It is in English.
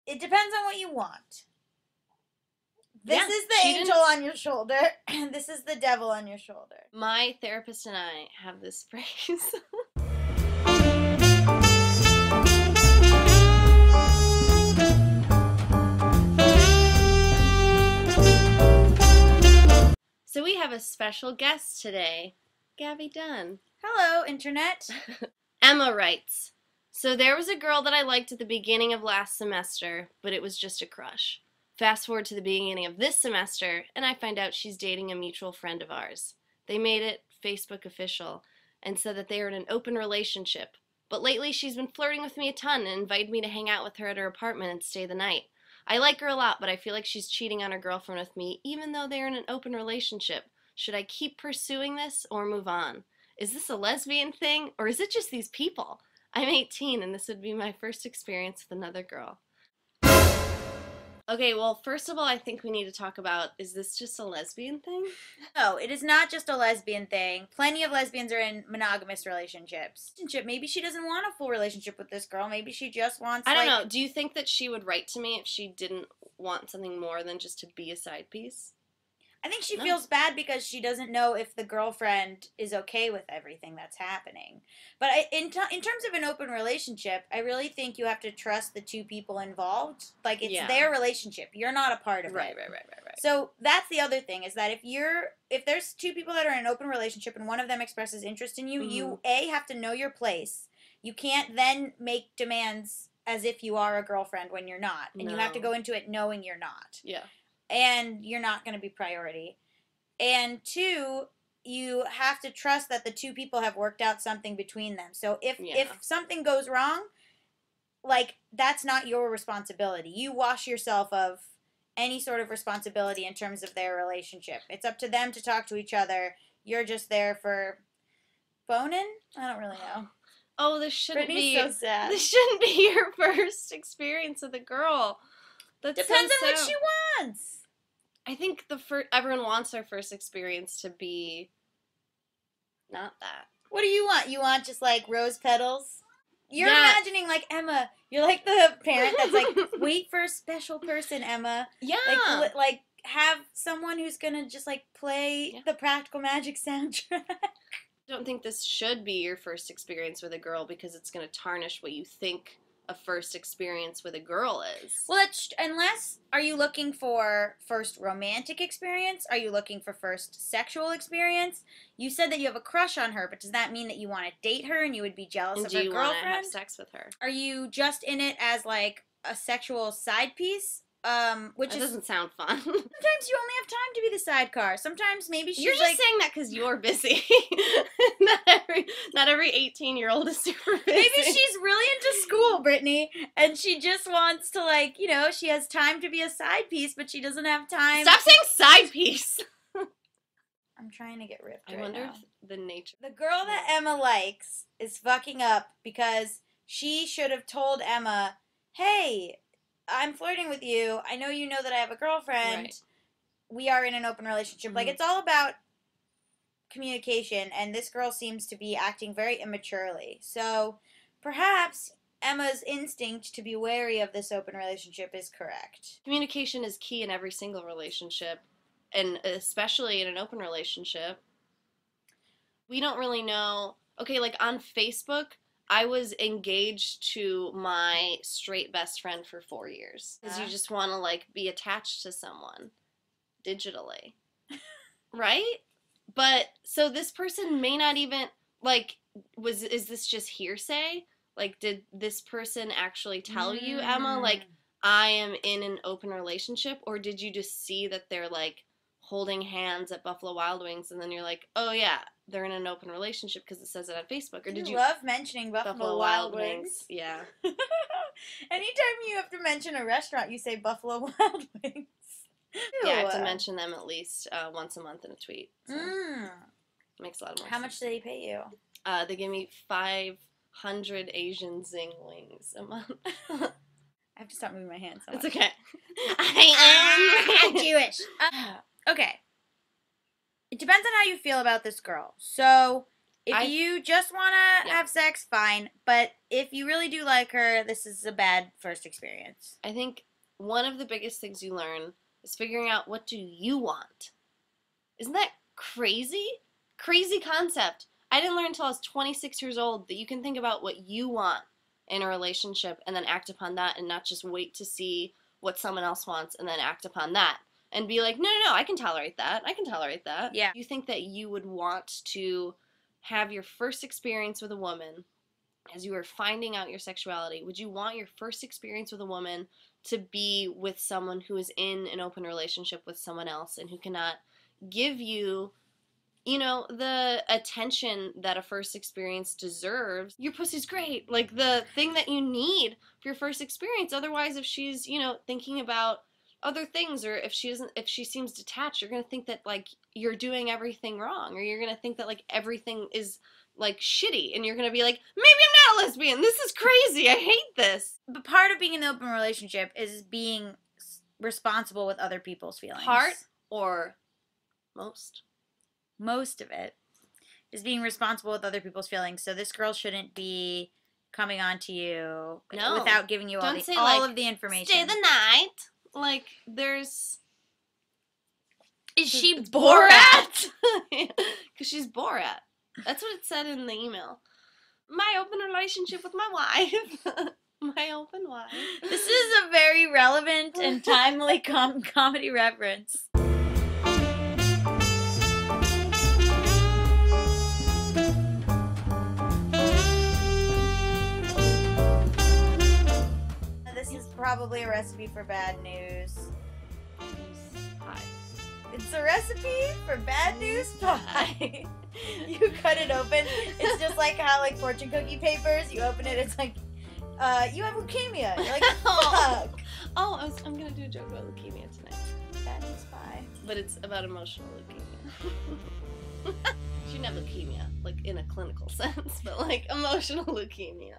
It depends on what you want. This Yeah, is the angel on your shoulder, and this is the devil on your shoulder. My therapist and I have this phrase. So we have a special guest today, Gabby Dunn. Hello, Internet. Emma writes, so there was a girl that I liked at the beginning of last semester, but it was just a crush. Fast forward to the beginning of this semester, and I find out she's dating a mutual friend of ours. They made it Facebook official and said that they are in an open relationship. But lately she's been flirting with me a ton and invited me to hang out with her at her apartment and stay the night. I like her a lot, but I feel like she's cheating on her girlfriend with me, even though they're in an open relationship. Should I keep pursuing this or move on? Is this a lesbian thing, or is it just these people? I'm 18, and this would be my first experience with another girl. Okay, well, first of all, I think we need to talk about, is this just a lesbian thing? No, it is not just a lesbian thing. Plenty of lesbians are in monogamous relationships. Maybe she doesn't want a full relationship with this girl. Maybe she just wants, I don't know. Do you think that she would write to me if she didn't want something more than just to be a side piece? I think she feels bad because she doesn't know if the girlfriend is okay with everything that's happening. But in terms of an open relationship, I really think you have to trust the two people involved. Like, it's their relationship. You're not a part of it. Right. So that's the other thing, is that if there's two people that are in an open relationship and one of them expresses interest in you, you, A, have to know your place. You can't then make demands as if you are a girlfriend when you're not. And you have to go into it knowing you're not. Yeah. And you're not going to be priority. And 2, you have to trust that the two people have worked out something between them. So if something goes wrong, like, that's not your responsibility. You wash yourself of any sort of responsibility in terms of their relationship. It's up to them to talk to each other. You're just there for boning? I don't really know. Oh, this shouldn't Brittany's so sad. This shouldn't be your first experience with a girl. That's Depends so on what she wants. I think everyone wants their first experience to be not that. What do you want? You want just, like, rose petals? You're imagining, like, Emma. You're like the parent that's like, wait for a special person, Emma. Yeah. Like have someone who's gonna just, like, play the Practical Magic soundtrack. I don't think this should be your first experience with a girl because it's going to tarnish what you think a first experience with a girl is. Well, are you looking for first romantic experience? Are you looking for first sexual experience? You said that you have a crush on her, but does that mean that you want to date her and you would be jealous of her girlfriend? Do you want to have sex with her? Are you just in it as, like, a sexual side piece? That doesn't sound fun. Sometimes you only have time to be the sidecar. Sometimes maybe she's You're just saying that because you're busy. not every 18-year-old is super busy. Maybe she's really into school, Brittany, and she just wants to, like, she has time to be a side piece, but she doesn't have time. Stop saying side piece. I'm trying to get ripped. I wonder if the nature. The girl that Emma likes is fucking up because she should have told Emma, hey, I'm flirting with you. I know you know that I have a girlfriend. Right. We are in an open relationship. Like, it's all about communication, and this girl seems to be acting very immaturely. So perhaps Emma's instinct to be wary of this open relationship is correct. Communication is key in every single relationship, and especially in an open relationship. We don't really know. Okay, like on Facebook, I was engaged to my straight best friend for 4 years. Because you just want to, like, be attached to someone digitally. Right? But, so this person may not even, like, is this just hearsay? Like, did this person actually tell you, Emma, like, I am in an open relationship? Or did you just see that they're, like, holding hands at Buffalo Wild Wings, and then you're like, oh yeah, they're in an open relationship because it says it on Facebook? Or did you love mentioning Buffalo Wild Wings? Yeah. Anytime you have to mention a restaurant, you say Buffalo Wild Wings. Yeah, I have to mention them at least once a month in a tweet. So makes a lot of more sense. How much do they pay you? They give me 500 Asian Zing wings a month. I have to stop moving my hands so much. It's okay. I'm Jewish. Okay. It depends on how you feel about this girl. So, If you just want to have sex, fine. But if you really do like her, this is a bad first experience. I think one of the biggest things you learn is figuring out, what do you want? Isn't that crazy? Crazy concept. I didn't learn until I was 26 years old that you can think about what you want in a relationship and then act upon that, and not just wait to see what someone else wants and then act upon that. And be like, no, I can tolerate that. I can tolerate that. Yeah. You think that you would want to have your first experience with a woman as you were finding out your sexuality? Would you want your first experience with a woman to be with someone who is in an open relationship with someone else and who cannot give you, the attention that a first experience deserves? Your pussy's great. Like, the thing that you need for your first experience. Otherwise, if she's, thinking about other things, or if she seems detached, you're going to think that, like, you're doing everything wrong, or you're going to think that, like, everything is, like, shitty, and you're going to be like, maybe I'm not a lesbian. This is crazy. I hate this. But part of being in an open relationship is being responsible with other people's feelings. Part or most? Most of it is being responsible with other people's feelings. So this girl shouldn't be coming on to you without giving you all of the information. Stay the night. Like, is she Borat? Because she's Borat. That's what it said in the email. My open relationship with my wife. My open wife. This is a very relevant and timely comedy reference. This is probably a recipe for bad news. Pie. It's a recipe for bad news pie. You cut it open. It's just like how, like, fortune cookie papers, you open it, it's like, you have leukemia. You're like, fuck. I'm going to do a joke about leukemia tonight. Bad news pie. But it's about emotional leukemia. She didn't have leukemia, like, in a clinical sense, but, like, emotional leukemia.